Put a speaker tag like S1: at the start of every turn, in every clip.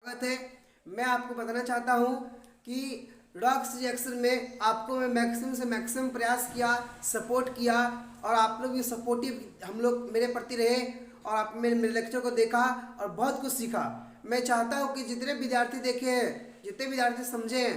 S1: बात है। मैं आपको बताना चाहता हूँ कि रॉक्स रिएक्शन में आपको मैं मैक्सिमम से मैक्सिमम प्रयास किया, सपोर्ट किया और आप लोग भी सपोर्टिव हम लोग मेरे प्रति रहे और आप मेरे लेक्चर को देखा और बहुत कुछ सीखा। मैं चाहता हूँ कि जितने विद्यार्थी देखे हैं, जितने विद्यार्थी समझे हैं,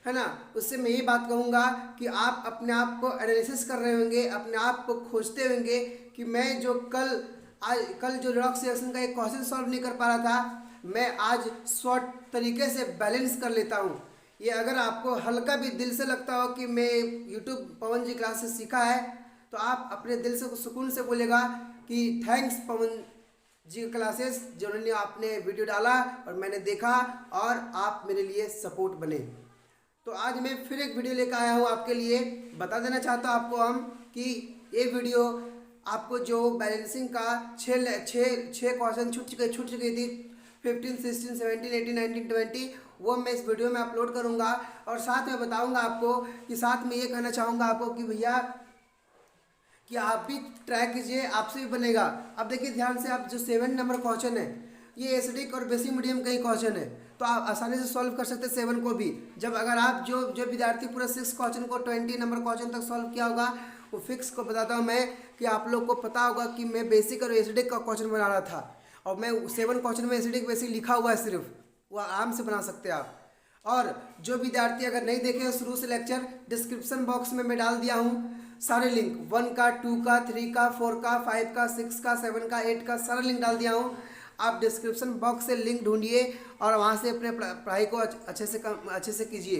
S1: है ना, उससे मैं यही बात कहूँगा कि आप अपने आप को एनालिसिस कर रहे होंगे, अपने आप को खोजते होंगे कि मैं जो कल जो रॉक्स रिएक्शन का एक क्वेश्चन सॉल्व नहीं कर पा रहा था, मैं आज शॉर्ट तरीके से बैलेंस कर लेता हूँ। ये अगर आपको हल्का भी दिल से लगता हो कि मैं यूट्यूब पवन जी क्लास से सीखा है, तो आप अपने दिल से सुकून से बोलेगा कि थैंक्स पवन जी क्लासेस, जिन्होंने आपने वीडियो डाला और मैंने देखा और आप मेरे लिए सपोर्ट बने। तो आज मैं फिर एक वीडियो लेकर आया हूँ आपके लिए। बता देना चाहता हूँ आपको हम कि ये वीडियो आपको जो बैलेंसिंग का छः क्वेश्चन छूट चुकी थी 15, 16, 17, 18, 19, 20, वो मैं इस वीडियो में अपलोड करूँगा और साथ में बताऊँगा आपको कि साथ में ये कहना चाहूँगा आपको कि भैया कि आप भी ट्राई कीजिए, आपसे भी बनेगा। अब देखिए ध्यान से, आप जो 7 नंबर क्वेश्चन है ये एसिडिक और बेसिक मीडियम का ही क्वेश्चन है, तो आप आसानी से सॉल्व कर सकते हैं 7 को भी। जब अगर आप जो विद्यार्थी पूरा 6 क्वेश्चन को 20 नंबर क्वेश्चन तक सॉल्व किया होगा, वो फिक्स को बताता हूँ मैं कि आप लोग को पता होगा कि मैं बेसिक और एसिडिक का क्वेश्चन बना रहा था और मैं 7 क्वेश्चन में एसिडिक बेसिक लिखा हुआ है, सिर्फ वो आराम से बना सकते हैं आप। और जो विद्यार्थी अगर नहीं देखे शुरू से लेक्चर, डिस्क्रिप्शन बॉक्स में मैं डाल दिया हूँ सारे लिंक, 1 का, 2 का, 3 का, 4 का, 5 का, 6 का, 7 का, 8 का, सारा लिंक डाल दिया हूँ। आप डिस्क्रिप्शन बॉक्स से लिंक ढूंढिए और वहाँ से अपने पढ़ाई को अच्छे से कीजिए।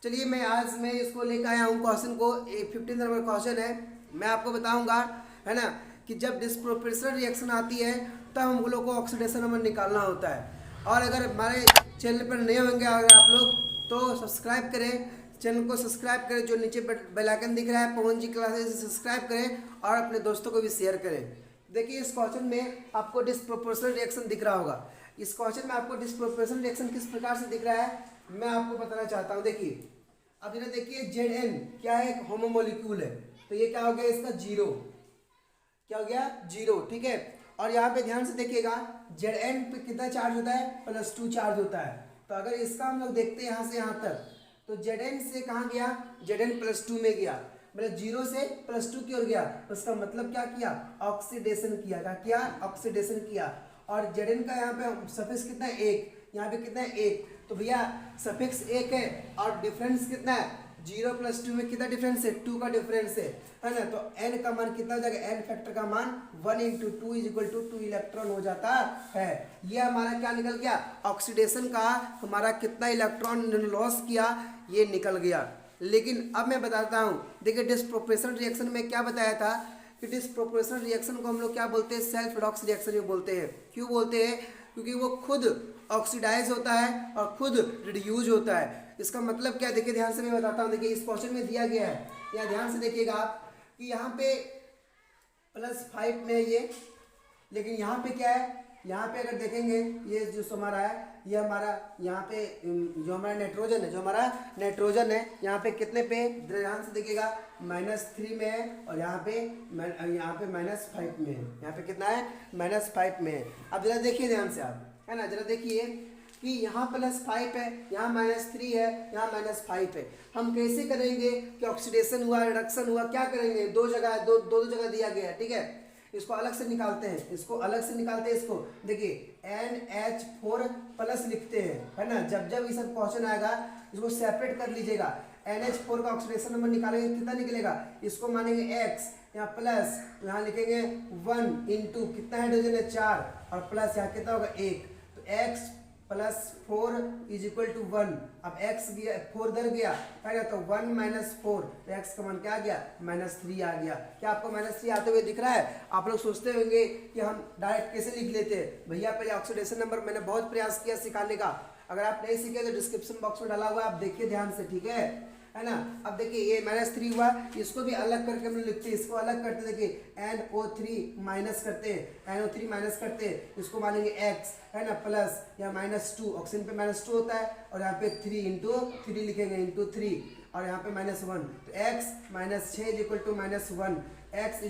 S1: चलिए मैं इसको लेकर आया हूँ क्वेश्चन को, 15 नंबर क्वेश्चन है। मैं आपको बताऊँगा, है ना, कि जब डिस्प्रोपोर्शनल रिएक्शन आती है तब हम लोग को ऑक्सीडेशन नंबर निकालना होता है। और अगर हमारे चैनल पर नए होंगे अगर आप लोग, तो सब्सक्राइब करें, चैनल को सब्सक्राइब करें, जो नीचे बेल आइकन दिख रहा है पवन जी क्लासेस, सब्सक्राइब करें और अपने दोस्तों को भी शेयर करें। देखिए इस क्वेश्चन में आपको डिस्प्रोपोर्शनल रिएक्शन दिख रहा होगा। इस क्वेश्चन में आपको डिस्प्रोपोर्शनल रिएक्शन किस प्रकार से दिख रहा है मैं आपको बताना चाहता हूँ। देखिए अब इन्हें देखिए, Zn क्या है, एक होमोमोलिक्यूल है, तो ये क्या हो गया इसका 0, क्या हो गया 0, ठीक है। और यहाँ पे ध्यान से देखिएगा Zn पे कितना चार्ज होता है, +2 चार्ज होता है। तो अगर इसका हम लोग देखते हैं यहाँ से यहाँ तक, तो Zn से कहाँ गया, Zn +2 में गया, मतलब 0 से +2 की ओर गया। उसका मतलब क्या किया, ऑक्सीडेशन किया। क्या किया, ऑक्सीडेशन किया। और Zn का यहाँ पे सफिक्स कितना है, 1, यहाँ पे कितना है 1, तो भैया सफिक्स 1 है और डिफरेंस कितना है, 0 + 2 में कितना डिफरेंस है, 2 का डिफरेंस है ना। तो n का मान कितना हो जाएगा, n फैक्टर का मान 1 × 2 = 2 इलेक्ट्रॉन हो जाता है। ये हमारा क्या निकल गया, ऑक्सीडेशन का हमारा कितना इलेक्ट्रॉन लॉस किया, ये निकल गया। लेकिन अब मैं बताता हूँ, देखिए डिस्प्रोपोर्शनल रिएक्शन में क्या बताया था कि डिस्प्रोपोर्शनल रिएक्शन को हम लोग क्या बोलते हैं, सेल्फ रिडॉक्स रिएक्शन भी बोलते हैं। क्यों बोलते हैं, क्योंकि वो खुद ऑक्सीडाइज होता है और खुद रिड्यूज होता है। इसका मतलब क्या, देखिए ध्यान से मैं बताता हूँ। देखिए इस क्वेश्चन में दिया गया है, यहाँ ध्यान से देखिएगा आप कि यहाँ पे +5 में है ये, लेकिन यहाँ पे क्या है, यहाँ पे अगर देखेंगे ये जो हमारा है, ये हमारा यहाँ पे जो हमारा नाइट्रोजन है, यहाँ पे कितने पे, ध्यान से देखिएगा -3 में है और यहाँ पे -5 में है। यहाँ पे कितना है, -5 में है। अब जरा देखिए ध्यान से आप, है ना, जरा देखिए कि यहाँ +5 है, यहाँ -3 है, यहाँ -5 है। हम कैसे करेंगे कि ऑक्सीडेशन हुआ, रिडक्शन हुआ, क्या करेंगे, दो जगह दिया गया है, ठीक है। इसको अलग से निकालते हैं, इसको देखिए NH4+ लिखते हैं, है ना। जब ये सब क्वेश्चन आएगा इसको सेपरेट कर लीजिएगा। NH4 का ऑक्सीडेशन नंबर निकालेंगे, कितना निकलेगा, इसको मानेंगे x, यहाँ प्लस, यहाँ लिखेंगे 1 × कितना हाइड्रोजन है 4 और प्लस यहाँ कितना होगा 1, तो x + 4 = 1। अब x गया, 4 इधर गया, है ना, तो 1 - 4, तो x का मान क्या आ गया, -3 आ गया। क्या आपको -3 आते हुए दिख रहा है? आप लोग सोचते होंगे कि हम डायरेक्ट कैसे लिख लेते हैं। भैया पहले ऑक्सीडेशन नंबर मैंने बहुत प्रयास किया सिखाने का, अगर आप नहीं सीखे तो डिस्क्रिप्शन बॉक्स में डाला हुआ है, आप देखिए ध्यान से, ठीक है ना। अब देखिए ये -3 हुआ, इसको भी अलग करके हम लोग लिखते हैं, इसको अलग करते, देखिए NO3 माइनस करते हैं, इसको मानेंगे x, है ना, प्लस या -2, ऑक्सीजन पे -2 होता है और यहाँ पे 3 × 3 लिखेंगे, × 3 और यहाँ पे -1, तो x -6 = -1, x =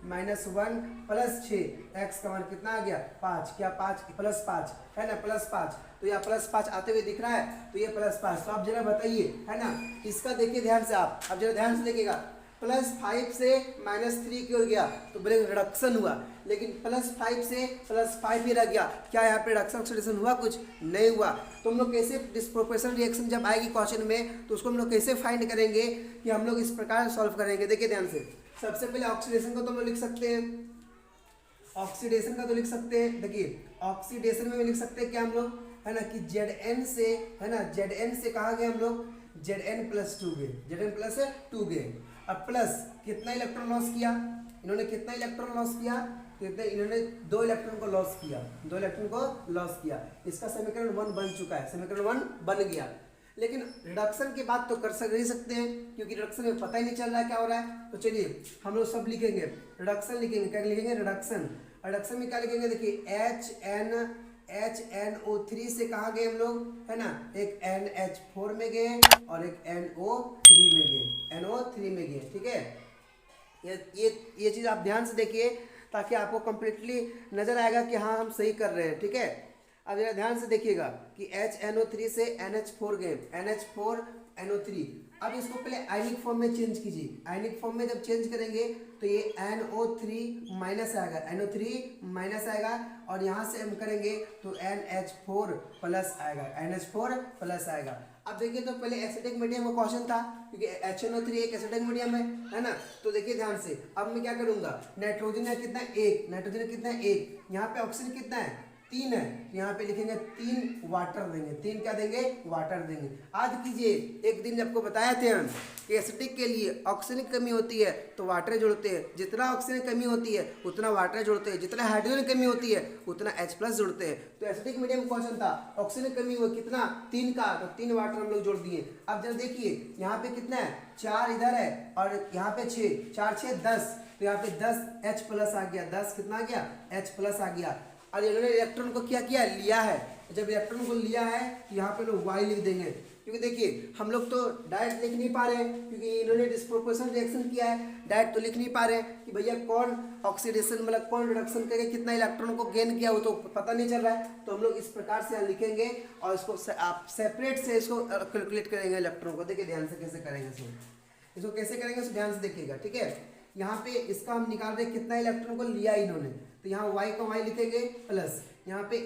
S1: -1 + 6, x का मान कितना आ गया 5, क्या 5 + 5, है ना, +5, तो यहाँ +5 आते हुए दिख रहा है, तो ये +5। तो आप जरा बताइए, है ना, इसका देखिए ध्यान से, आप अब जरा ध्यान से देखिएगा, +5 से -3 की ओर गया तो बोले रिडक्शन हुआ, लेकिन +5 से +5 ही रह गया, क्या यहाँ पे रिडक्शन ऑक्सीडेशन हुआ? कुछ नहीं हुआ। तो हम लोग कैसे डिस्प्रोपोर्शनल रिएक्शन जब आएगी क्वेश्चन में तो उसको हम लोग कैसे फाइंड करेंगे कि हम लोग इस प्रकार सॉल्व करेंगे। देखिए ध्यान से, सबसे पहले ऑक्सीडेशन को तो हम लोग लिख सकते हैं, ऑक्सीडेशन का तो लिख सकते हैं। देखिए ऑक्सीडेशन में भी लिख सकते हैं क्या हम लोग, है ना, कि Zn से, है ना, Zn से कहाँ गए हम लोग, Zn+2 गए, Zn+2 गए। अब प्लस कितना इलेक्ट्रॉन लॉस किया इन्होंने, कितना इलेक्ट्रॉन लॉस किया, कितने, इन्होंने 2 इलेक्ट्रॉन को लॉस किया, 2 इलेक्ट्रॉन को लॉस किया। इसका समीकरण 1 बन चुका है, समीकरण 1 बन गया। लेकिन रिडक्शन की बात तो कर नहीं सकते हैं, क्योंकि रिडक्शन में पता ही नहीं चल रहा है क्या हो रहा है। तो चलिए हम लोग सब लिखेंगे, रिडक्शन लिखेंगे, क्या लिखेंगे, रिडक्शन। रिडक्शन में क्या लिखेंगे, देखिए HNO3 से कहाँ गए हम लोग, है ना, एक NH4 में गए और एक NO3 में गए, NO3 में गए, ठीक है। ये चीज़ आप ध्यान से देखिए ताकि आपको कंप्लीटली नजर आएगा कि हाँ हम सही कर रहे हैं, ठीक है। अब जरा ध्यान से देखिएगा कि HNO3 से NH4 गए, NH4NO3। अब इसको पहले आयनिक फॉर्म में चेंज कीजिए, आयनिक फॉर्म में जब चेंज करेंगे तो ये NO3 माइनस आएगा, NO3 माइनस आएगा, और यहाँ से हम करेंगे तो NH4 प्लस आएगा, NH4 प्लस आएगा। अब देखिए तो पहले एसिडिक मीडियम का क्वेश्चन था, क्योंकि HNO3 एक एसिडिक मीडियम है ना। तो देखिए ध्यान से, अब मैं क्या करूंगा, नाइट्रोजन है कितना, 1, नाइट्रोजन कितना है, 1, यहाँ पे ऑक्सीजन कितना है, 3 है, यहाँ पे लिखेंगे 3 वाटर देंगे, 3 क्या देंगे, वाटर देंगे। आज कीजिए, एक दिन आपको बताए थे हम कि एसिडिक के लिए ऑक्सीजन की कमी होती है तो वाटर जोड़ते हैं, जितना ऑक्सीजन की कमी होती है उतना वाटर जोड़ते हैं, जितना हाइड्रोजन की कमी होती है उतना H+ जोड़ते हैं। तो एसिडिक मीडियम क्वेश्चन था, ऑक्सीजन की कमी हुआ कितना, 3 का, तो 3 वाटर हम लोग जोड़ दिए। अब जरा देखिए यहाँ पे कितना है, 4 इधर है और यहाँ पे 6, 4 6 10, तो यहाँ पे 10 H+ आ गया, 10 कितना आ गया, H+ आ गया। और इन्होंने इलेक्ट्रॉन को क्या किया, लिया है। जब इलेक्ट्रॉन को लिया है तो यहाँ पे लोग Y लिख देंगे, क्योंकि देखिए हम लोग तो डायरेक्ट लिख नहीं पा रहे हैं, क्योंकि इन्होंने डिस्प्रोपोर्शनल रिएक्शन किया है, डायरेक्ट तो लिख नहीं पा रहे कि भैया कौन ऑक्सीडेशन मतलब कौन रिडक्शन करके कितना इलेक्ट्रॉन को गेन किया, वो तो पता नहीं चल रहा है। तो हम लोग इस प्रकार से यहाँ लिखेंगे और इसको आप सेपरेट से इसको कैलकुलेट करेंगे इलेक्ट्रॉन को। देखिए ध्यान से कैसे करेंगे, इसको कैसे करेंगे ध्यान से देखिएगा, ठीक है। यहाँ पे इसका हम निकाल रहे कितना इलेक्ट्रॉन को लिया इन्होंने, तो यहाँ Y का Y लिखेंगे प्लस, यहाँ पे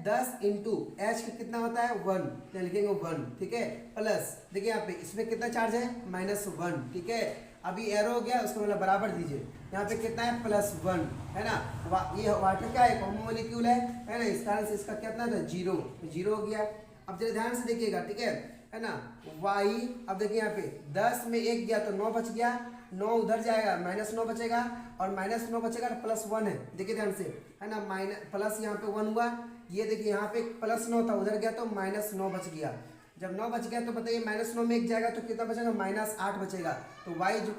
S1: 10 इंटू H कितना होता है 1, यहाँ लिखेंगे 1, ठीक है, प्लस देखिए यहाँ पे इसमें कितना चार्ज है -1, ठीक है। अभी एरो हो गया, उसको मतलब बराबर दीजिए, यहाँ पे कितना है +1, है ना। ये वाटर क्या है, कॉमन मॉलिक्यूल है ना, इस कारण से इसका कितना था 0, तो 0 हो गया। अब जरा ध्यान से देखिएगा, ठीक है ना। Y अब देखिए यहाँ पे 10 में 1 गया तो 9 बच गया, 9 उधर जाएगा, -9 बचेगा, और -9 बचेगा तो +1 है, देखिए ध्यान से, है ना, प्लस यहाँ पे 1 हुआ, ये देखिए यहाँ पे +9 था, उधर गया तो -9 बच गया। जब 9 बच गया तो बताइए -9 में 1 जाएगा तो कितना बचेगा, -8 बचेगा। तो Y =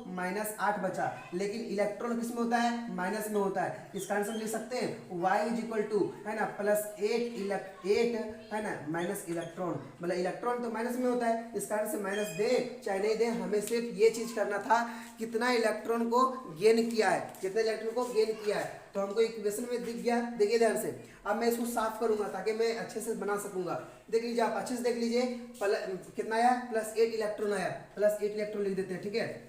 S1: -8 बचा, लेकिन इलेक्ट्रॉन किस में होता है, -9 होता है। इस कारण से हम लिख सकते हैं Y = है ना +8 है ना माइनस इलेक्ट्रॉन, मतलब इलेक्ट्रॉन तो माइनस में होता है, इस कारण से माइनस दे चाहे नहीं दे, हमें सिर्फ ये चीज करना था कितना इलेक्ट्रॉन को गेन किया है, कितने इलेक्ट्रॉन को गेन किया है। तो हमको इक्वेशन में दिख गया, देखिए ध्यान से। अब मैं इसको साफ करूंगा ताकि मैं अच्छे से बना सकूंगा। देख लीजिए, आप अच्छे से देख लीजिए, कितना आया, +8 इलेक्ट्रॉन आया, +8 इलेक्ट्रॉन लिख देते हैं, ठीक है।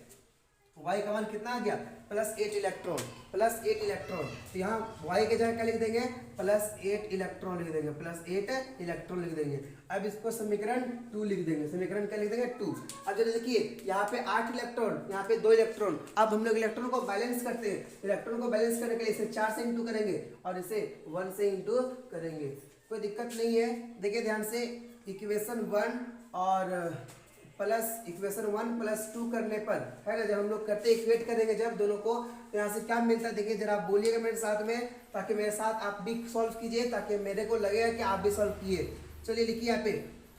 S1: Y का मान कितना आ गया, +8 इलेक्ट्रॉन, +8 इलेक्ट्रॉन। तो यहाँ Y के जगह क्या लिख देंगे, +8 इलेक्ट्रॉन लिख देंगे, +8 इलेक्ट्रॉन लिख देंगे। अब इसको समीकरण 2 लिख देंगे, समीकरण क्या लिख देंगे 2। अब जरा देखिए, यहाँ पे 8 इलेक्ट्रॉन, यहाँ पे 2 इलेक्ट्रॉन। अब हम लोग इलेक्ट्रॉन को बैलेंस करते हैं, इलेक्ट्रॉन को बैलेंस करने के लिए इसे 4 से इंटू करेंगे और इसे 1 से इंटू करेंगे, कोई दिक्कत नहीं है। देखिए ध्यान से, इक्वेशन 1 और प्लस इक्वेशन 1 + 2 करने पर, है ना, जब हम लोग करते इक्वेट करेंगे जब दोनों को, तो यहाँ से क्या मिलता है, देखिए जरा आप बोलिएगा मेरे साथ में, ताकि मेरे साथ आप भी सॉल्व कीजिए, ताकि मेरे को लगेगा कि आप भी सॉल्व किए। चलिए लिखिए यहाँ पे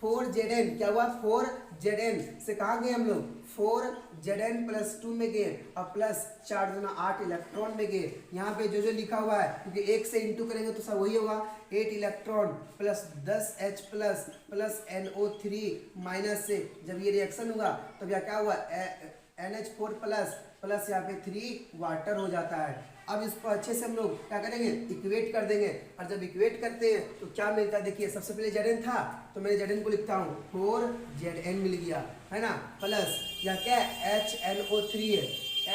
S1: 4Zn, क्या हुआ 4Zn से कहाँ गए हम लोग, 4Zn + 2 में गए और प्लस 4 × 8 इलेक्ट्रॉन में गए। यहाँ पे जो जो लिखा हुआ है, क्योंकि 1 से इंटू करेंगे तो सब वही होगा, 8 electron plus 10 H+ plus NO3 minus से जब ये रिएक्शन हुआ तब यह क्या हुआ, NH4 प्लस यहाँ पे 3 वाटर हो जाता है। अब इसको अच्छे से हम लोग क्या करेंगे, इक्वेट कर देंगे। और जब इक्वेट करते हैं तो क्या मिलता है, देखिए सबसे पहले Zn था तो मैं Zn को लिखता हूँ 4Zn मिल गया, है ना, प्लस यह क्या है, HNO3 है,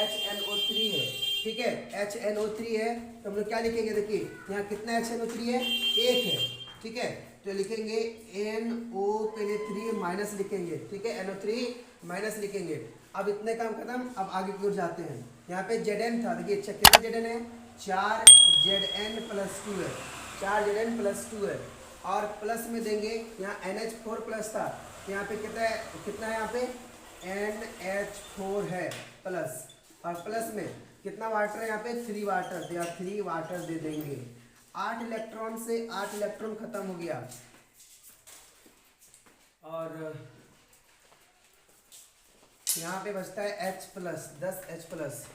S1: HNO3 है, ठीक है, HNO3 है। तो हम लोग क्या लिखेंगे, देखिए यहाँ कितना HNO3 है, 1 है, ठीक है। तो लिखेंगे NO पहले 3 माइनस लिखेंगे, ठीक है, NO3 माइनस लिखेंगे। अब इतने काम खत्म, अब आगे की ओर जाते हैं। यहाँ पे Zn था, देखिए अच्छा कितना Zn है, 4Zn प्लस 2 है, 4Zn प्लस 2 है। और प्लस में देंगे यहाँ NH4 प्लस था, यहाँ पे कितना है, कितना है यहाँ पे NH4 है प्लस, और प्लस में कितना वाटर है यहाँ पे 3 वाटर, या 3 वाटर दे देंगे। 8 इलेक्ट्रॉन से 8 इलेक्ट्रॉन खत्म हो गया। और यहाँ पे बचता है H plus, 10H plus,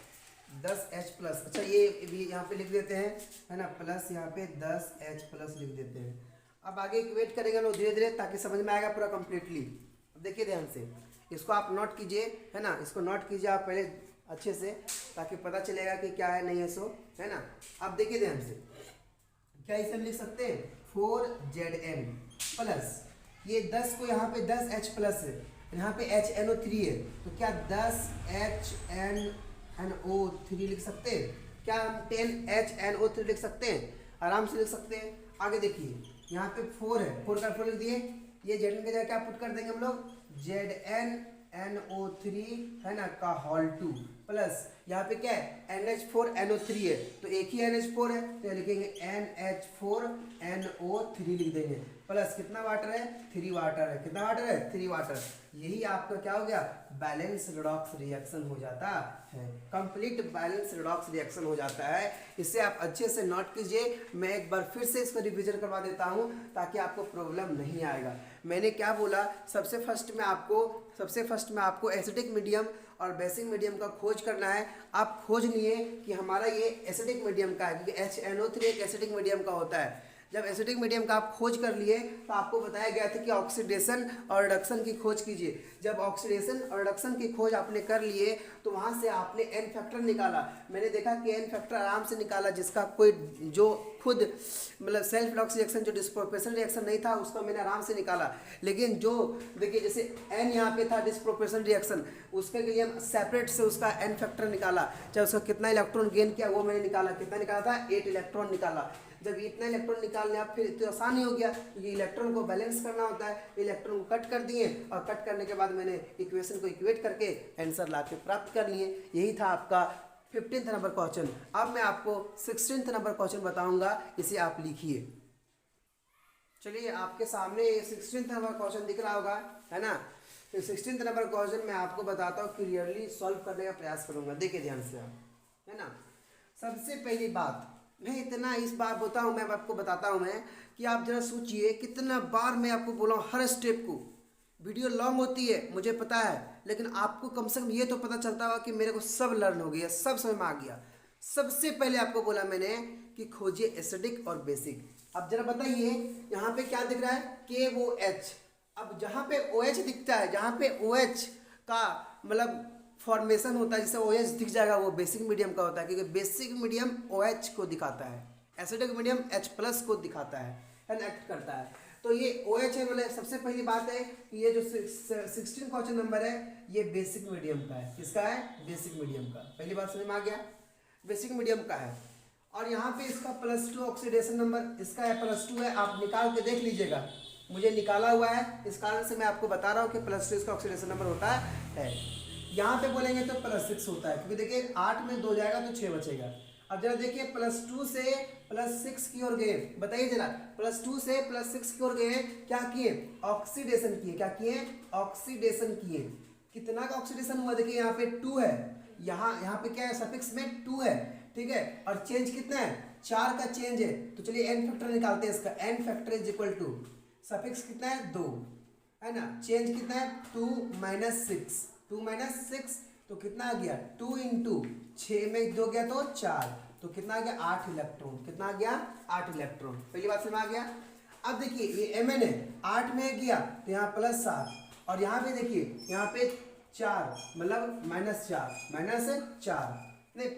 S1: 10H plus. अच्छा ये भी यहाँ पे लिख देते हैं, है ना, प्लस यहाँ पे 10H प्लस लिख देते हैं। अब आगे इक्वेट करेंगे लोग धीरे धीरे, ताकि समझ में आएगा पूरा कंप्लीटली। अब देखिए ध्यान से, इसको आप नोट कीजिए, है ना, इसको नोट कीजिए आप पहले अच्छे से, ताकि पता चलेगा कि क्या है नहीं है, सो है ना। अब देखिए ध्यान से, क्या इसे हम लिख सकते हैं 4Zn प्लस ये 10 को यहाँ पे 10H प्लस है, यहाँ पे HNO3 है, तो क्या 10HNO3 लिख सकते हैं, क्या हम 10HNO3 लिख सकते हैं, आराम से लिख सकते हैं। आगे देखिए यहाँ पे 4 है, 4 का 4 लिख दिए, ये Zn की जगह क्या पुट कर देंगे हम लोग, ZnNO3, है ना, का होल 2 प्लस यहाँ पे क्या है NH4NO3 है, तो एक ही NH4 है, तो लिखेंगे NH4NO3 लिख देंगे, प्लस कितना वाटर है, 3 वाटर है, कितना वाटर है, 3 वाटर। यही आपका क्या हो गया, बैलेंस रेडॉक्स रिएक्शन हो जाता है, कंप्लीट बैलेंस रेडॉक्स रिएक्शन हो जाता है। इसे आप अच्छे से नोट कीजिए, मैं एक बार फिर से इसको रिवीजन करवा देता हूँ ताकि आपको प्रॉब्लम नहीं आएगा। मैंने क्या बोला, सबसे फर्स्ट में आपको एसिडिक मीडियम और बेसिक मीडियम का खोज करना है। आप खोज लिए कि हमारा ये एसिडिक मीडियम का है, क्योंकि HNO3 एक एसिडिक मीडियम का होता है। जब एसिडिक मीडियम का आप खोज कर लिए तो आपको बताया गया था कि ऑक्सीडेशन और रिडक्शन की खोज कीजिए। जब ऑक्सीडेशन और रिडक्शन की खोज आपने कर लिए तो वहाँ से आपने एन फैक्टर निकाला। मैंने देखा कि एन फैक्टर आराम से निकाला, जिसका कोई जो खुद मतलब सेल्फ रिडॉक्स रिएक्शन जो डिस्प्रोपोर्शनल रिएक्शन नहीं था उसका मैंने आराम से निकाला। लेकिन जो देखिए जैसे एन यहाँ पे था डिस्प्रोपोर्शनल रिएक्शन, उसके लिए हम सेपरेट से उसका एन फैक्टर निकाला, चाहे उसका कितना इलेक्ट्रॉन गेन किया वो मैंने निकाला। कितना निकाला था, 8 इलेक्ट्रॉन निकाला। जब इतना इलेक्ट्रॉन निकालने आप फिर तो आसान ही हो गया, ये इलेक्ट्रॉन को बैलेंस करना होता है। इलेक्ट्रॉन को कट कर दिए और कट करने के बाद मैंने इक्वेशन को इक्वेट करके आंसर ला के प्राप्त कर लिए। यही था आपका 15th नंबर क्वेश्चन। अब मैं आपको 16th नंबर क्वेश्चन बताऊंगा, इसे आप लिखिए। चलिए आपके सामने 16th नंबर क्वेश्चन दिख रहा होगा, है ना। तो 16th नंबर क्वेश्चन मैं आपको बताता हूँ, क्लियरली सॉल्व करने का प्रयास करूंगा। देखिए ध्यान से आप, है ना। सबसे पहली बात मैं इतना इस बार बताऊँ, मैं आपको बताता हूँ मैं कि आप जरा सोचिए कितना बार मैं आपको बोला हूँ हर स्टेप को। वीडियो लॉन्ग होती है मुझे पता है, लेकिन आपको कम से कम ये तो पता चलता होगा कि मेरे को सब लर्न हो गया, सब समझ में आ गया। सबसे पहले आपको बोला मैंने कि खोजिए एसिडिक और बेसिक। अब जरा बताइए यहाँ पे क्या दिख रहा है, KOH। अब जहाँ पे OH दिखता है, जहाँ पे OH का मतलब फॉर्मेशन होता है, जिससे OH दिख जाएगा वो बेसिक मीडियम का होता है, क्योंकि बेसिक मीडियम OH को दिखाता है, एसिडिक मीडियम H+ को दिखाता है एंड एक्ट करता है। तो ये OH है, मतलब सबसे पहली बात है कि ये जो 16 क्वेश्चन नंबर है ये बेसिक मीडियम का है। किसका है, बेसिक मीडियम का। पहली बात समझ में आ गया, बेसिक मीडियम का है। और यहाँ पे इसका +2 ऑक्सीडेशन नंबर, इसका है +2 है, आप निकाल के देख लीजिएगा, मुझे निकाला हुआ है, इस कारण से मैं आपको बता रहा हूँ कि +2 इसका ऑक्सीडेशन नंबर होता है। यहाँ पे बोलेंगे तो +6 होता है, क्योंकि देखिए 8 में 2 जाएगा तो 6 बचेगा। अब जरा देखिए +2 से +6 की ओर गए, बताइए जरा +2 से +6 की ओर गए, क्या किए, ऑक्सीडेशन किए। क्या किए, ऑक्सीडेशन किए। कितना का ऑक्सीडेशन हुआ, देखिए यहाँ पे 2 है, यहाँ पे क्या है, सफिक्स में 2 है, ठीक है। और चेंज कितना है, 4 का चेंज है। तो चलिए एन फैक्टर निकालते हैं इसका। N factor is equal to suffix कितना है, 2, है ना, चेंज कितना है 2 - 6, 2 - 6 तो कितना आ गया, 2 × 6 में 2 गया तो 4, तो कितना आ गया 8 इलेक्ट्रॉन। कितना आ गया, 8 इलेक्ट्रॉन। पहली बात समझ आ गया। अब देखिए ये Mn है, 8 में गया तो यहाँ +7, और यहाँ पे देखिए यहाँ पे 4 मतलब -4 नहीं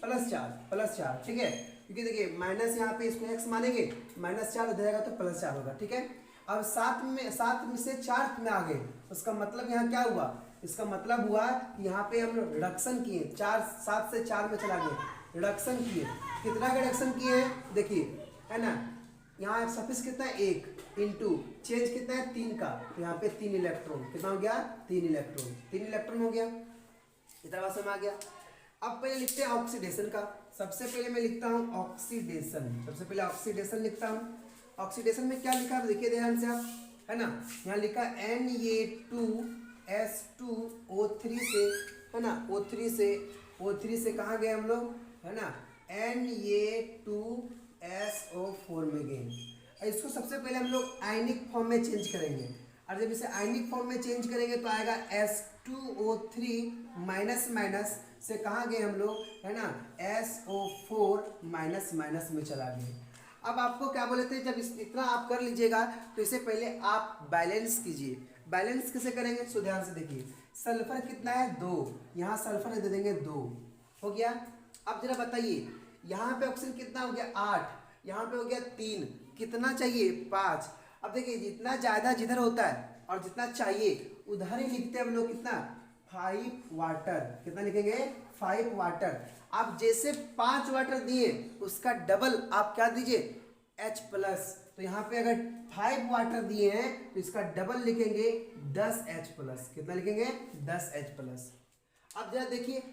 S1: प्लस चार्ज, ठीक है, क्योंकि देखिए माइनस यहाँ पे इसको x मानेंगे, -4 हो जाएगा तो +4 होगा, ठीक है। अब 7 में से 4 में आ गए, उसका मतलब यहाँ क्या हुआ, इसका मतलब हुआ कि यहाँ पे हम रिडक्शन किए, 7 से 4 में चला गए, रिडक्शन किए, कितना का रिडक्शन किए हैं देखिए, है ना, यहाँ सफिक्स कितना है 1 इंटू चेंज कितना है 3 का, तो यहाँ पे 3 इलेक्ट्रॉन, कितना हो गया 3 इलेक्ट्रॉन हो गया, इतना बात समझ आ गया। अब पहले लिखते हैं ऑक्सीडेशन का, सबसे पहले मैं लिखता हूँ ऑक्सीडेशन, सबसे पहले ऑक्सीडेशन लिखता हूँ। ऑक्सीडेशन में क्या लिखा है देखिए ध्यान से आप, है ना, यहाँ लिखा Na2S2O3 से, है ना, O3 से कहाँ गए हम लोग, है ना, Na2SO4 में गए। इसको सबसे पहले हम लोग आयनिक फॉर्म में चेंज करेंगे, और जब इसे आयनिक फॉर्म में चेंज करेंगे तो आएगा S2O3 माइनस से कहाँ गए हम लोग, है ना, SO4 माइनस में चला गए। अब आपको क्या बोले थे, जब इतना आप कर लीजिएगा तो इसे पहले आप बैलेंस कीजिए। बैलेंस कैसे करेंगे, सो ध्यान से देखिए, सल्फर कितना है 2, यहाँ सल्फर दे देंगे 2, हो गया। अब जरा बताइए यहाँ पे ऑक्सीजन कितना हो गया 8, यहाँ पे हो गया 3, कितना चाहिए 5। अब देखिए जितना ज़्यादा जिधर होता है और जितना चाहिए उधर ही लिखते हैं हम लोग, कितना 5 वाटर, कितना लिखेंगे 5 वाटर। आप जैसे 5 वाटर दिए उसका डबल आप क्या दीजिए H+, तो यहाँ पे अगर 5 वाटर दिए हैं तो इसका डबल लिखेंगे 10H+, कितना लिखेंगे 10H+। अब जरा देखिए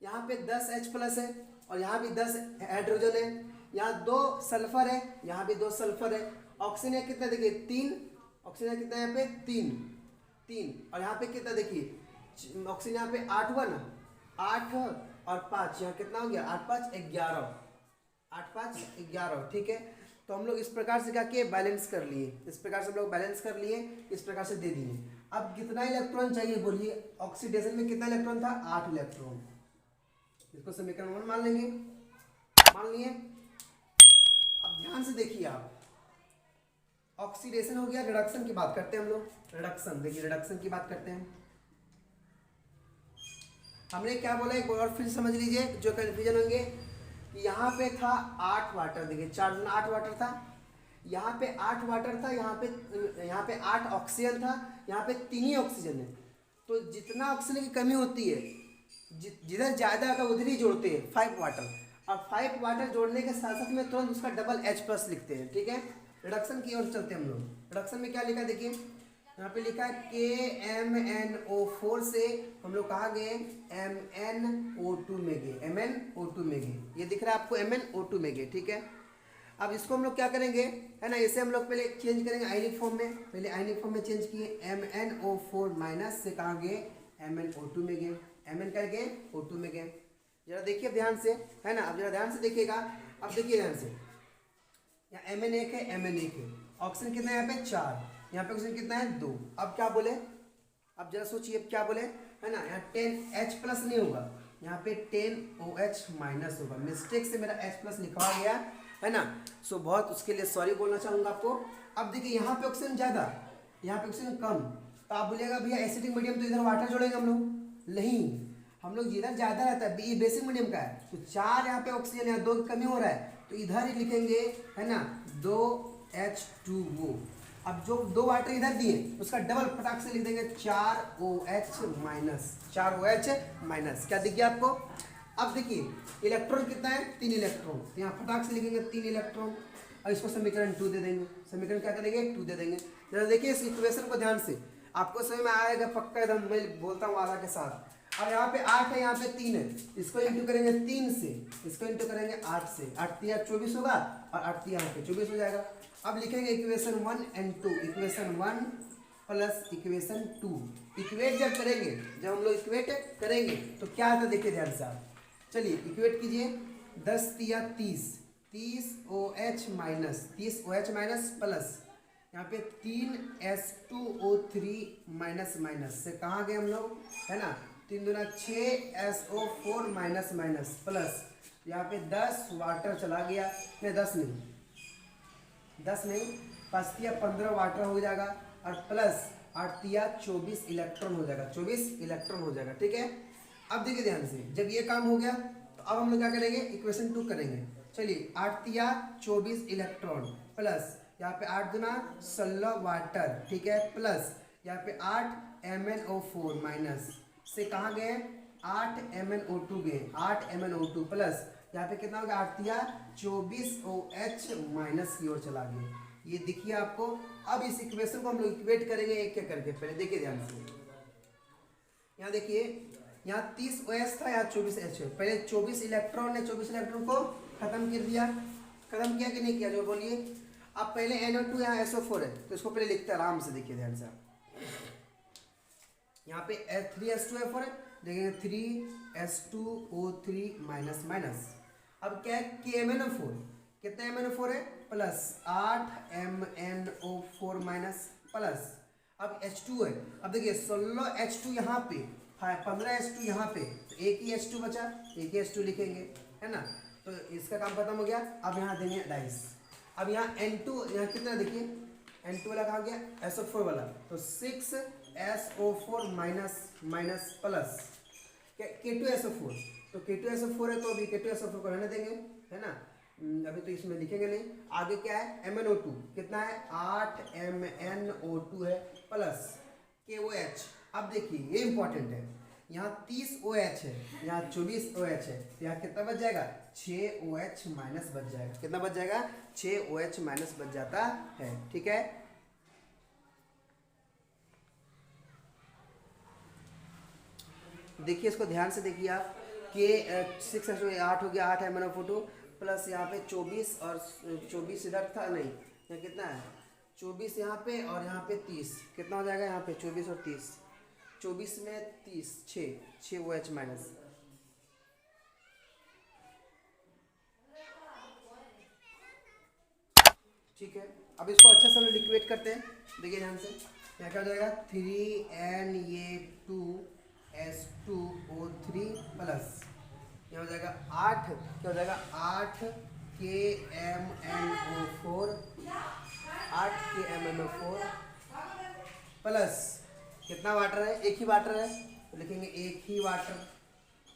S1: यहाँ पे 10H+ है और यहाँ भी 10 हाइड्रोजन है, यहाँ 2 सल्फर है, यहाँ भी 2 सल्फर है। ऑक्सीजन कितना देखिए 3, ऑक्सीजन कितना यहाँ पे 3, और यहाँ पे कितना देखिए ऑक्सीजन यहाँ पे 8 हुआ ना, 8 और 5, यहाँ कितना हो गया 8 5 11, ठीक है। तो हम लोग इस प्रकार से क्या किए बैलेंस कर लिए, इस प्रकार से हम लोग बैलेंस कर लिए, इस प्रकार से दे दिए। अब कितना इलेक्ट्रॉन चाहिए बोलिए, ऑक्सीडेशन में कितना इलेक्ट्रॉन था 8 इलेक्ट्रॉन, इसको समीकरण 1 मान लेंगे, मान लिए। अब ध्यान से देखिए आप, ऑक्सीडेशन हो गया, रिडक्शन की बात करते हैं हम लोग, रिडक्शन देखिए, रिडक्शन की बात करते हैं। हमने क्या बोला एक बार फिर समझ लीजिए, जो कन्फ्यूजन होंगे कि यहाँ पे था 8 वाटर, देखिए 4 गुना 8 वाटर था, यहाँ पे 8 वाटर था, यहाँ पे 8 ऑक्सीजन था, यहाँ पे 3 ही ऑक्सीजन है। तो जितना ऑक्सीजन की कमी होती है, जिधर ज़्यादा होता है उधर ही जोड़ते हैं 5 वाटर, और 5 वाटर जोड़ने के साथ साथ में तुरंत उसका डबल H+ लिखते हैं, ठीक है। रिडक्शन की ओर चलते हैं हम लोग। रिडक्शन में क्या लिखा देखिए, यहाँ पे लिखा है KMnO4 से हम लोग कहाँ गए MnO2 में गए, MnO2 में गए, ये दिख रहा है आपको MnO2 में गए, ठीक है। अब इसको हम लोग क्या करेंगे, है ना, इसे हम लोग पहले चेंज करेंगे आयनिक फॉर्म में, पहले आयनिक फॉर्म में चेंज किए, MnO4 माइनस से कहाँ गए MnO2 में गए, Mn कर गए O2 में गए। जरा देखिए ध्यान से, है ना, अब जरा ध्यान से देखिएगा। अब देखिए ध्यान से, यहाँ Mn एक है, Mn एक है, ऑक्सीजन कितना है यहाँ पे 4, यहाँ पे ऑक्सीजन कितना है 2। अब क्या बोले, अब जरा सोचिए अब क्या बोले, है ना, यहाँ 10H+ नहीं होगा, यहाँ पे 10OH- होगा, मिस्टेक से मेरा H+ लिखवा गया, है ना, सो बहुत उसके लिए सॉरी बोलना चाहूँगा आपको। अब देखिए यहाँ पे ऑक्सीजन ज़्यादा, यहाँ पे ऑक्सीजन कम, तो आप बोलिएगा भैया एसिडिक मीडियम तो इधर वाटर जोड़ेंगे हम लोग, नहीं, हम लोग जिधर ज़्यादा रहता है ये बेसिक मीडियम का है, तो 4 यहाँ पे ऑक्सीजन, यहाँ 2 कमी हो रहा है, तो इधर ही लिखेंगे, है ना, 2H2O। अब जो 2 वाटर इधर दिए उसका डबल फटाक से लिख देंगे 4OH-, 4OH-। क्या दिख गया आपको। अब देखिए इलेक्ट्रॉन कितना है 3 इलेक्ट्रॉन, तो यहाँ फटाक से लिखेंगे 3 इलेक्ट्रॉन, और इसको समीकरण 2 दे देंगे, समीकरण क्या करेंगे 2 दे देंगे। जरा देखिए इस इक्वेशन को ध्यान से, आपको समझ में आएगा पक्का एकदम, मैं बोलता हूँ आधा के साथ। और यहाँ पे 8 है, यहाँ पे 3 है, इसको इंटू करेंगे 3 से, इसको इंटू करेंगे 8 से, 8 3 24 होगा, और 8 3 यहाँ पे 24 हो जाएगा। अब लिखेंगे equation 1 and 2, equation 1 plus equation 2। Equate जब करेंगे, जब हम लोग इक्वेट करेंगे तो क्या आता है देखिए ध्यान से आप, चलिए इक्वेट कीजिए, 10 3 30, 30OH- प्लस यहाँ पे 3S2O3 माइनस से कहाँ गए हम लोग, है ना, 3 दूना 6SO4 प्लस यहाँ पे 10 वाटर चला गया, नहीं 10 नहीं 5 तिया 15 वाटर हो जाएगा, और प्लस 8 तिया 24 इलेक्ट्रॉन हो जाएगा, 24 इलेक्ट्रॉन हो जाएगा, ठीक है। अब देखिए ध्यान से, जब ये काम हो गया तो अब हम लोग क्या करेंगे, इक्वेशन 2 करेंगे। चलिए 8 तिया 24 इलेक्ट्रॉन प्लस यहाँ पे 8 दुना 16 वाटर, ठीक है, प्लस यहाँ पे 8 MnO4 माइनस से कहाँ गए 8 MnO2 गए, 8 MnO2 प्लस यहाँ पे कितना हो गया 8 तिया 24 OH माइनस की ओर चला गया। ये दिखिए आपको। अब इस इक्वेशन को हम लोग इक्वेट करेंगे एक एक करके। पहले देखिए ध्यान से, यहाँ देखिए यहाँ 30 OH था, यहाँ 24 H है। पहले 24 इलेक्ट्रॉन ने 24 इलेक्ट्रॉन को खत्म कर दिया, खत्म किया कि नहीं किया जो बोलिए। अब पहले NO2 यहाँ SO4 है तो इसको पहले लिखते हैं आराम से, देखिए ध्यान से। यहाँ पे 3S2O4 है, देखेंगे 3S2O3 माइनस माइनस। अब क्या है KMnO4, कितना MnO4 है प्लस 8 MnO4 माइनस प्लस अब H2 है। अब देखिए 16 H2 यहाँ पे, 15 H2 यहाँ पे, तो एक ही H2 बचा, एक ही H2 लिखेंगे, है ना। तो इसका काम खत्म हो गया। अब यहाँ देंगे डाइस। अब यहाँ N2 यहाँ कितना देखिए N2 वाला कहाँ गया SO4 वाला, तो 6SO4 minus minus plus K2SO4, तो K2SO4 है तो अभी K2SO4 को रहने देंगे, है ना, अभी तो इसमें लिखेंगे नहीं। आगे क्या है MnO2 कितना है 8 MnO2 है प्लस KOH। अब देखिए ये इंपॉर्टेंट है, यहाँ 30 OH है, यहाँ 24 OH है, यहाँ कितना बच जाएगा 6 OH माइनस बच जाएगा। कितना बच जाएगा 6 OH माइनस बच जाता है, ठीक है। देखिए इसको ध्यान से देखिए आप कि 6 8 हो गया 8 MnO2 प्लस यहाँ पे 24 और 24 इधर था नहीं, यहाँ कितना है 24 यहाँ पे और यहाँ पे 30, कितना हो जाएगा यहाँ पे 24 और 30, 24 में 30 6 OH माइनस। ठीक है, अब इसको अच्छा से हम लिक्विड करते हैं। देखिए ध्यान से, यहाँ क्या हो जाएगा 3Na2S2O3 प्लस यहाँ हो जाएगा 8, क्या हो जाएगा 8 KMnO4, 8 KMnO4 प्लस कितना वाटर है, एक ही वाटर है तो लिखेंगे एक ही वाटर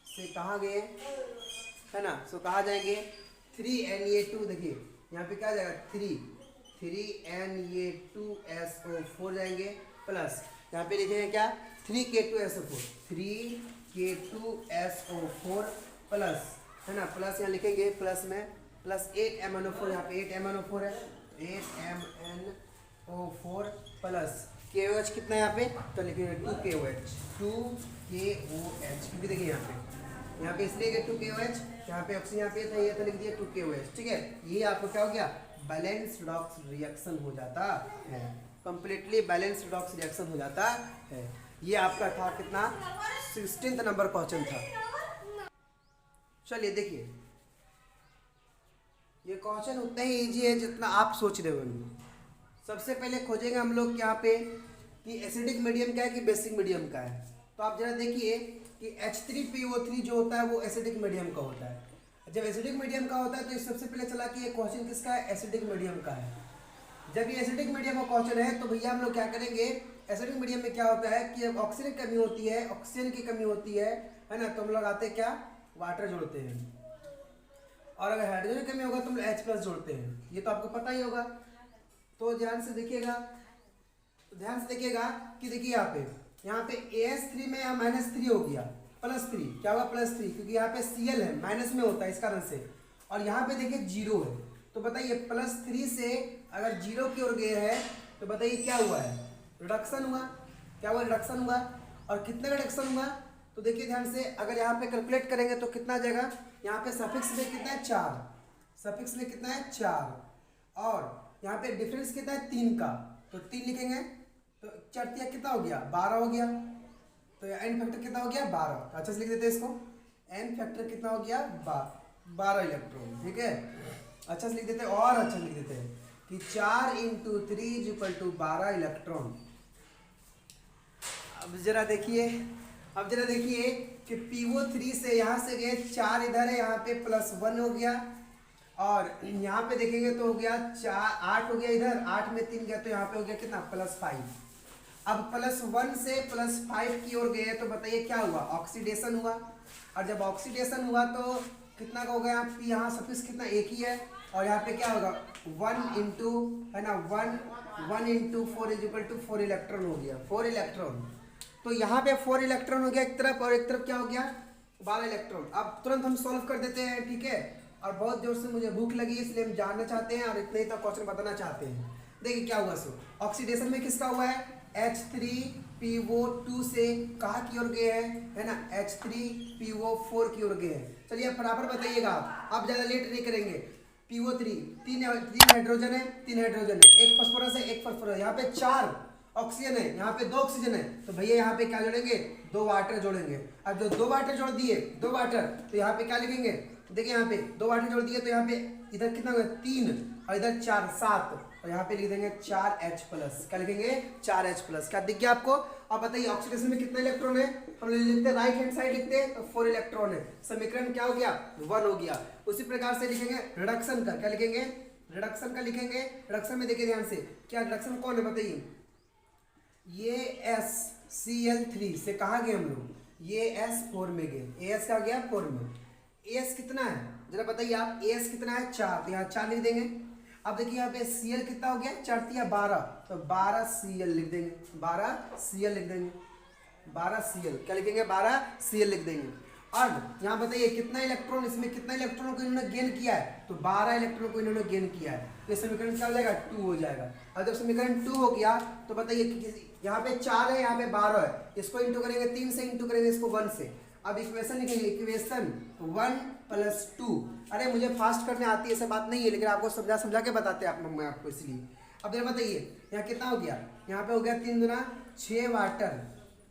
S1: से कहाँ गए, है ना, सो कहाँ जाएंगे 3Na2। देखिए यहाँ पे क्या आ जाएगा 3Na2SO4 जाएंगे प्लस यहाँ पे लिखेंगे क्या 3K2SO4, 3K2SO4 प्लस, है ना, प्लस यहाँ लिखेंगे प्लस में प्लस 8 MnO4, यहाँ पे 8 MnO4 है, 8 MnO4 प्लस KOH कितना है यहाँ पे, तो लिखेंगे 2KOH, 2KOH, क्योंकि देखिए यहाँ पे इसलिए 2KOH, यहाँ पे ऑक्सीजन यहाँ पे था, ये तो लिख दिया 2KOH, ठीक है। ये आपको क्या हो गया बैलेंस रिडॉक्स रिएक्शन हो जाता है, कंप्लीटली बैलेंस रिडॉक्स रिएक्शन हो जाता है। ये आपका था कितना 16th नंबर क्वेश्चन था। चलिए देखिए ये क्वेश्चन उतना ही इजी है जितना आप सोच रहे होंगे। सबसे पहले खोजेंगे हम लोग यहाँ पे कि एसिडिक मीडियम क्या है कि बेसिक मीडियम का है। तो आप जरा देखिए कि H3PO3 जो होता है वो एसिडिक मीडियम का होता है। जब एसिडिक मीडियम का होता है तो सबसे पहले चला कि ये क्वेश्चन किसका है, एसिडिक मीडियम का है। जब ये एसिडिक मीडियम का क्वेश्चन है तो भैया हम लोग क्या करेंगे, एसिडिक मीडियम में क्या होता है कि जब ऑक्सीजन की कमी होती है, ऑक्सीजन की कमी होती है ना, तो हम लोग आते हैं क्या वाटर जोड़ते हैं, और अगर हाइड्रोजन की कमी होगा तो हम लोग H+ जोड़ते हैं। ये तो आपको पता ही होगा। तो ध्यान से देखिएगा, कि देखिए यहाँ पे AS3 में यहाँ -3 हो गया, +3 क्या हुआ +3, क्योंकि यहाँ पे Cl है माइनस में होता है इस कारण से, और यहाँ पे देखिए 0 है। तो बताइए +3 से अगर 0 की ओर गए हैं तो बताइए क्या हुआ है, रिडक्शन हुआ। क्या हुआ, रिडक्शन हुआ। और कितने का रिडक्शन हुआ, तो देखिए ध्यान से, अगर यहाँ पे कैलकुलेट करेंगे तो कितना आ जाएगा, यहाँ पे सफिक्स में कितना है 4, सफिक्स में कितना है 4, और यहाँ पे डिफरेंस कितना है 3 का, तो 3 लिखेंगे तो 4 तिया कितना हो गया 12 हो गया। तो एन फैक्टर कितना हो गया 12, तो अच्छा से लिख देते हैं इसको, एन फैक्टर कितना हो गया 12 इलेक्ट्रॉन, ठीक है। अच्छा से लिख देते हैं, और अच्छा लिख देते हैं कि 4 × 3 = 12 इलेक्ट्रॉन। अब जरा देखिए कि PO3 से यहाँ से गए 4 इधर है, यहाँ पे +1 हो गया, और यहाँ पे देखेंगे तो हो गया 8 हो गया इधर, 8 में 3 गया तो यहाँ पे हो गया कितना +5। अब +1 से +5 की ओर गए तो बताइए क्या हुआ, ऑक्सीडेशन हुआ। और जब ऑक्सीडेशन हुआ तो कितना का हो गया P, यहाँ सफिक्स कितना एक ही है, और यहाँ पे क्या होगा 1 इंटू है ना 1 into 4 is equal to 4 electron हो गया, 4 इलेक्ट्रॉन। तो यहाँ पे 4 इलेक्ट्रॉन हो गया एक तरफ, और एक तरफ क्या हो गया 12 इलेक्ट्रॉन। अब तुरंत हम सॉल्व कर देते हैं, ठीक है। और बहुत जोर से मुझे भूख लगी इसलिए हम जानना चाहते हैं और इतने ही तक क्वेश्चन बताना चाहते हैं। देखिए क्या हुआ सो ऑक्सीडेशन में किसका हुआ है H3PO2 से कहाँ की ओर गए हैं है ना H3PO4 की ओर गए हैं। चलिए अब बराबर बताइएगा आप ज़्यादा लेट नहीं करेंगे। PO3 तीन हाइड्रोजन है, एक फॉस्फोरस है, एक फॉस्फोरस, यहाँ पे 4 ऑक्सीजन है, यहाँ पे 2 ऑक्सीजन है, तो भैया यहाँ पे क्या जोड़ेंगे 2 वाटर जोड़ेंगे। अब जो 2 वाटर जोड़ दिए 2 वाटर, तो यहाँ पे क्या लिखेंगे देखिए यहाँ पे 2 वाटर जोड़ दिए, तो यहाँ पे इधर कितना होगा 3 और इधर 4 7, और यहाँ पे लिख देंगे 4H+। क्या लिखेंगे 4H+। क्या दिख गया आपको। अब बताइए ऑक्सीडेशन में कितना इलेक्ट्रॉन है, हम लिखते हैं राइट हैंड साइड लिखते हैं तो 4 इलेक्ट्रॉन है। समीकरण क्या हो गया 1 हो गया। उसी प्रकार से लिखेंगे रिडक्शन का, क्या लिखेंगे रिडक्शन का लिखेंगे। रिडक्शन में देखिए ध्यान से क्या रिडक्शन कौन है बताइए, ये SCl3 से कहाँ गए हम लोग, ये S4 में गए, AS का गया 4 में। AS कितना है जरा बताइए आप, AS कितना है 4, तो यहाँ 4 लिख देंगे। अब देखिए यहाँ पे Cl कितना हो गया 4 या 12, तो 12Cl लिख देंगे, 12Cl लिख देंगे, 12Cl क्या लिखेंगे 12Cl लिख देंगे। अब यहाँ बताइए कितना इलेक्ट्रॉन, इसमें कितना इलेक्ट्रॉन को इन्होंने गेन किया है, तो 12 इलेक्ट्रॉन को इन्होंने गेन किया है, तो समीकरण क्या हो जाएगा 2 हो जाएगा। और जब समीकरण 2 हो गया तो बताइए यहाँ पे 4 है, यहाँ पे 12 है, इसको इंटू करेंगे 3 से, इंटू करेंगे इसको 1 से। अब इक्वेशन लिखेंगे, इक्वेशन 1 + 2। अरे मुझे फास्ट करने आती है ऐसा बात नहीं है, लेकिन आपको समझा के बताते हैं आप मैं आपको इसलिए। अब जरा बताइए यहाँ कितना हो गया, यहाँ पे हो गया 3 दूना 6 वाटर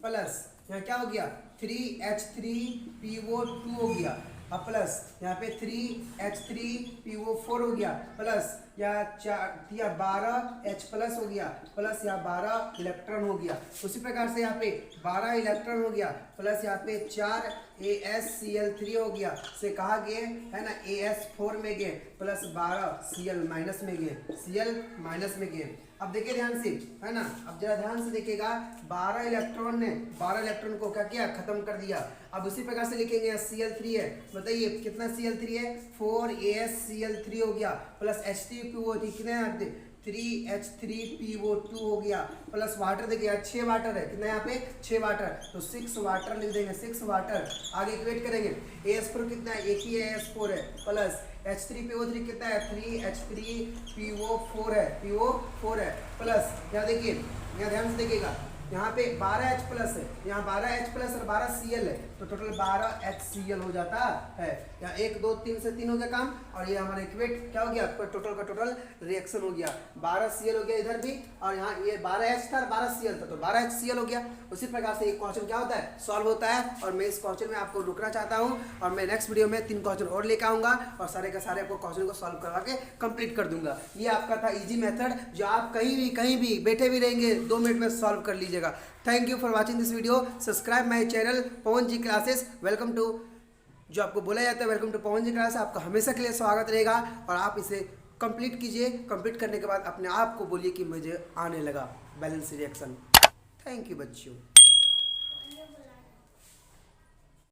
S1: प्लस यहाँ क्या हो गया 3H3PO2 हो गया, अब प्लस यहाँ पे 3H3PO4 हो गया, प्लस यहाँ 12H+ हो गया, प्लस यहाँ 12 इलेक्ट्रॉन हो गया। उसी प्रकार से यहाँ पे 12 इलेक्ट्रॉन हो गया, प्लस यहाँ पे 4 AsCl3 हो गया, से कहा गए है ना AS4 में गए, प्लस 12 Cl माइनस में गए, Cl माइनस में गए। अब देखिए ध्यान से है ना, अब जरा ध्यान से देखिएगा 12 इलेक्ट्रॉन ने 12 इलेक्ट्रॉन को क्या किया खत्म कर दिया। अब उसी प्रकार से लिखेंगे Cl3 है, बताइए कितना Cl3 है 4AsCl3 हो गया, प्लस H3PO कितने 3H3PO2 हो गया, प्लस वाटर देखिए 6 वाटर है, कितना यहाँ पे 6 वाटर, तो 6 वाटर लिख देंगे, 6 वाटर। आगे इक्वेट करेंगे AS4 कितना है एक ही है AS4 है, प्लस H3PO3 कितना है 3H3PO4 है, PO4 है, प्लस यहाँ देखिए यहाँ ध्यान से देखिएगा यहाँ पे 12H+ है, यहाँ 12H+ और 12Cl है, तो टोटल 12HCl हो जाता है। यहाँ 1 2 3 से 3 हो गया काम, और ये हमारा इक्वेट क्या हो गया टोटल का टोटल रिएक्शन हो गया 12Cl हो गया इधर भी, और यहाँ ये 12H था 12Cl था, तो 12HCl हो गया। उसी प्रकार से एक क्वेश्चन क्या होता है सॉल्व होता है, और मैं इस क्वेश्चन में आपको रुकना चाहता हूँ, और मैं नेक्स्ट वीडियो में 3 क्वेश्चन और लेकर आऊँगा और सारे का सारे आपको क्वेश्चन को सॉल्व करवा के कंप्लीट कर दूंगा। ये आपका था ईजी मेथड, जो आप कहीं भी बैठे भी रहेंगे 2 मिनट में सॉल्व कर लीजिएगा। Thank you for watching this video. Subscribe my channel Pawan ji classes. Welcome to, जो आपको बोला जाता है welcome to Pawan ji class, आपका हमेशा के लिए स्वागत रहेगा, और आप इसे कंप्लीट कीजिए। कंप्लीट करने के बाद अपने आप को बोलिए कि मुझे आने लगा बैलेंस रिएक्शन। थैंक यू बच्चों।